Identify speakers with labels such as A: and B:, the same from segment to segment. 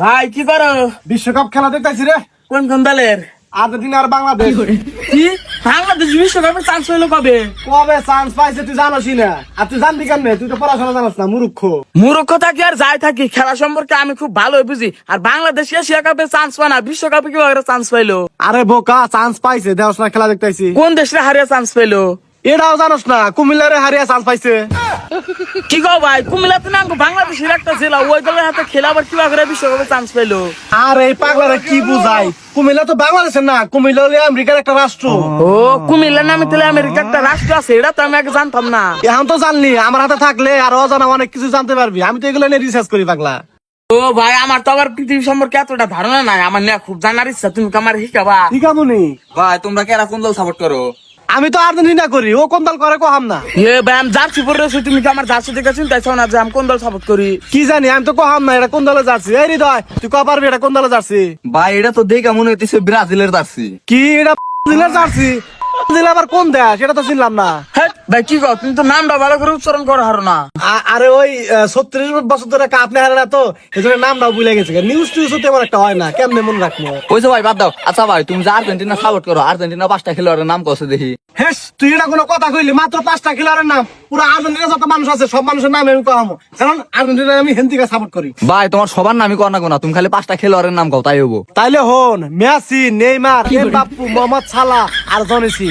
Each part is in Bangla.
A: ভাই কি করো?
B: বিশ্বকাপ খেলা দেখতেছি রে।
A: কোন কোন দলের?
B: আর্জেন্টিনা আর বাংলাদেশ।
A: কি বাংলাদেশ বিশ্বকাপে চান্স হইলো কবে?
B: কবে চান্স পাইছে তুই জানোসই না। আর তুই জানবি কেন? তুই তো পড়াশোনা জানাস না, মূর্খ।
A: মূর্খতা কি আর যাই থাকি, খেলা সম্পর্কে আমি খুব ভালোই বুঝি। আর বাংলাদেশ এশিয়া কাপে চান্স পায় না, বিশ্বকাপে কিভাবে চান্স পাইলো?
B: আরে বোকা, চান্স পাইছে, দেওস না খেলা দেখতেছি।
A: কোন দেশে হারিয়ে চান্স পাইলো?
B: এটাও জানোস না, কুমিল্লারে হারিয়ে চান্স পাইছে।
A: কি গো ভাই, কুমিল্লাতে না বাংলাদেশের একটা জেলা, ওই দলের হাতে খেলা আবার কিভাবে বিশ্বকাপে চান্স পাইলো?
B: আর এই পাগলারে কি বুঝাই? কুমিল্লা তো বাংলাদেশের না, কুমিল্লা হলো আমেরিকার একটা রাষ্ট্র।
A: ও কুমিল্লা নামে তাহলে আমেরিকা একটা রাষ্ট্র আছে, এটা তো আমি আগে জানতাম না।
B: এখন তো জানলি, আমার হাতে থাকলে আর অজানা অনেক কিছু জানতে পারবি। আমি তো এগুলো নিয়ে রিসার্চ করি পাগলা।
A: ও ভাই, আমার তো আবার পৃথিবী সম্পর্কে এতটা ধারণা নাই, আমার নিয়ে খুব জানার ইচ্ছা, তুমি কি আমার শিখাবা?
B: ঠিক আছে।
C: ভাই তোমরা কেরা কোন দল সাপোর্ট করো?
B: আমি তো আর্জেন্টিনা করি, ও কোন দল করে কহাম না।
A: এ ভাই, আমি জার্সি পরে রয়েছি, তুমি কি আমার জার্সি দেখে চিন্তাইছো না যে আমি কোন দল সাপোর্ট করি?
B: কি জানি, আমি তো কহাম না এটা কোন দলে যাচ্ছি। এই হৃদয়, তুই কহ পারবি এটা কোন দলে যাচ্ছি?
C: ভাই এটা তো দেখে মনে হইতেছে ব্রাজিলের জার্সি।
B: কি এটা দিলে যাচ্ছি? দিলে আবার কোন দেশ এটা তো চিনলাম না।
A: হ্যাঁ ভাই, কি কর, তুমি তো নামটা ভালো করে উচ্চারণ করো হারো না।
B: আরে ওই 36 বছর ধরে কাপ নেই হারে না, তো এই জন্য নামটাও ভুলে গেছে। নিউজ টিউজ তো তেমন একটা হয় না, কেমনে মনে রাখবো?
C: ওইসব ভাই বাদ দাও। আচ্ছা ভাই তুমি যে আর্জেন্টিনা সাপোর্ট করো, আর্জেন্টিনা 5টা খেলোয়াড়ের নাম কছে দেখি।
B: হেস, তুই এটা কোনো কথা কইলি? মাত্র 5টা খেলোয়াড়ের নাম। পুরো আর্জেন্টিনা যত মানুষ আছে সব মানুষের নাম আমি কহামো, কারণ আর্জেন্টিনা আমি হেন্দিকে সাপোর্ট করি।
C: ভাই তোমার সবার নামই কর না কোনা, তুমি খালি 5টা খেলোয়াড়ের নাম কও তাই হবো।
B: তাইলে হন, মেসি, নেইমার, এমবাপ্পে, মোহাম্মদ সালাহ আর জনি সিং।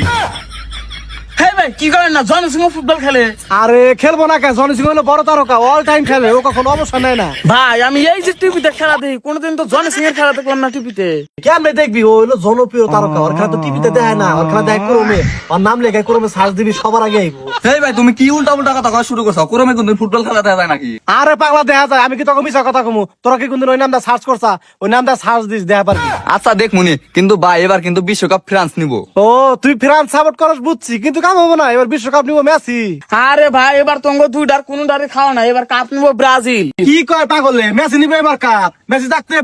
A: হ্যাঁ ভাই, কি করেন না, জন সিংহ ফুটবল খেলে?
B: আরে খেলবো না কে? জনি সিং হলো বড় তারকা, অল টাইম খেলে, ও কখনো অবসর নেয় না।
A: ভাই আমি এই যে টিভিতে খেলা দেখি, কোনোদিন তো জন সিং এর খেলা দেখলাম না টিভিতে।
B: কেমনে দেখবি? ও হলো জনপ্রিয় তারকা, ওর খেলা তো টিভিতে দেখায় না, ওর খেলা দেখায় ক্রমে। ওর নাম লেখা ক্রমে সার্চ দিবি, সবার আগে আইবো।
C: এই ভাই তুমি কি উল্টা উল্টা কথা কওয়া শুরু করছো? কোরমে কোনদিন ফুটবল খেলা দেখা যায় নাকি?
B: আরে পাগলা, দেখা যায়। আমি কি তোকে মিছা কথা কমু? তোরা কি কোনদিন ওই নামটা সার্চ করছা? ওই নামটা সার্চ দিস, দেখা পারবি।
C: আচ্ছা দেখ মুনি, কিন্তু ভাই এবার কিন্তু বিশ্বকাপ ফ্রান্স নিবো।
B: ও তুই ফ্রান্স সাপোর্ট করস বুঝছি, কিন্তু কাম হবো না, এবার বিশ্বকাপ নিবো মেসি।
A: আরে ভাই, এবার তোমাকে দুইটার কোনটারে খাওয়া না, এবার কাপ নিবো ব্রাজিল।
B: কি কয় পাগলে? মেসি নিবে এবার কাপ। মেসি থাকতে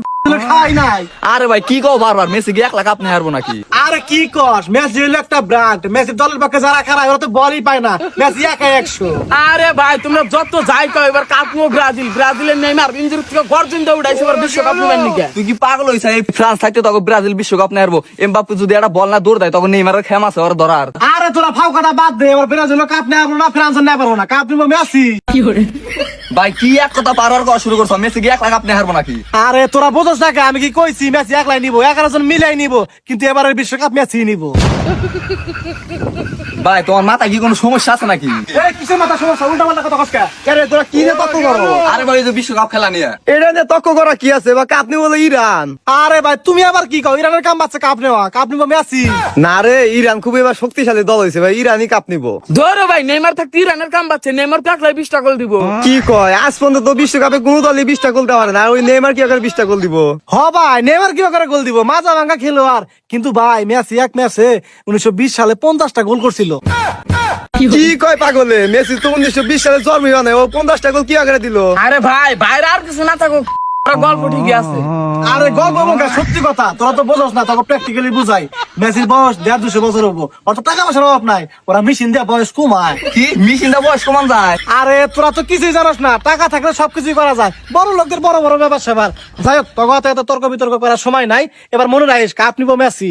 B: খাই নাই।
C: আরে ভাই কি কও বারবার, মেসি কি 1 লাখ আপনি হারবো নাকি?
B: আরে কি কস? মেসি হলো একটা ব্র্যান্ড। মেসি দলের পক্ষে যারা খেলায় ওরা তো বলই পায় না। মেসি একাই 100।
A: আরে ভাই, তোমরা যত যাই কও, এবার কাপ নিবো ব্রাজিল। ব্রাজিলের নেইমার ইনজুরি থেকে গর্জন দিয়ে উঠাইছে, এবার বিশ্বকাপ নিবেন নাকি?
C: তুই কি পাগল হইছ? এই ফ্রান্স থাকতে তখন ব্রাজিল বিশ্বকাপ নিয়ে হারবো। এমবাপ্পে যদি একটা বল না দৌড় দেয় তখন নেইমারের খেম আছে ওর ধরার।
B: আরে তোরা ফাও কথা বাদ দে, এবার ব্রাজিল কাপ নেবো না, ফ্রান্স নেবো না, কাপ নিবো মেসি।
C: ভাই কি এক কথা বারবার কওয়া শুরু করছো? মেসি কি 1 লাখ আপনি হারবো নাকি?
B: আরে তোরা বোঝস না কে? আমি কি কইছি মেসি একলাই নিবো? 11 জন মিলাই নিবো, কিন্তু এবারের বিশ্বকাপ মেসি নিবো।
C: ভাই তোমার মাথা কি কোনো সমস্যা আছে নাকি?
B: এই কিসের মাথা সমস্যা? উল্টা পাল্টা কথা কস কে? কে তোরা কি নিয়ে তর্ক করো?
C: আরে ভাই এই যে বিশ্বকাপ খেলা নিয়ে
B: এটা নিয়ে তর্ক করা কি আছে? বা কাপ নিবো ইরান। আরে ভাই তুমি আবার কি কও? ইরানের কাম বাচ্চা কাপ নেওয়া, কাপ নিবো মেসি।
D: না রে, ইরান খুব এবার শক্তিশালী দল হয়েছে ভাই, ইরানই কাপ নিবো।
A: ধরো ভাই, নেইমার থাকতে ইরানের কাম পাচ্ছে, নেইমার থাকলে 20টা গোল দিব।
D: কি কয়? আজ পর্যন্ত তো বিশ্বকাপে কোনো দলই 20টা গোল দেওয়া পারে না, আর ওই নেইমার কি করে 20টা গোল দিব?
B: হ ভাই, নেইমার কি করে গোল দিব? মাজা ভাঙা খেলোয়াড়, কিন্তু ভাই মেসি এক ম্যাচে 1920 সালে 50টা গোল করছিল।
D: কি কয় পাগলে? মেসি তো 1920 সালে জন্মই হয় নাই, ও 50টা গোল কি করে দিল?
A: আরে ভাই, বাইরে আর কিছু না থাকুক, গল্প ঠিকই আছে।
B: আরে গল্প মুখে সত্যি কথা, তোরা তো বোঝস না, তোকে প্র্যাকটিক্যালি বুঝাই। মেসির বয়স 150 বছর হবো, অত টাকা পয়সার অভাব নাই, ওরা মেশিন দিয়ে বয়স কমায়।
C: কি মিশিন্দা বয়স কমান যায়?
B: আরে তোরা তো কিছুই জানাস না, টাকা থাকলে সবকিছুই করা যায়। বড় লোকদের বড় বড় ব্যাপার সেবার। যাই হোক, তোকে এত তর্ক বিতর্ক করার সময় নাই। এবার মনে রাখিস, কাপ নিবো মেসি।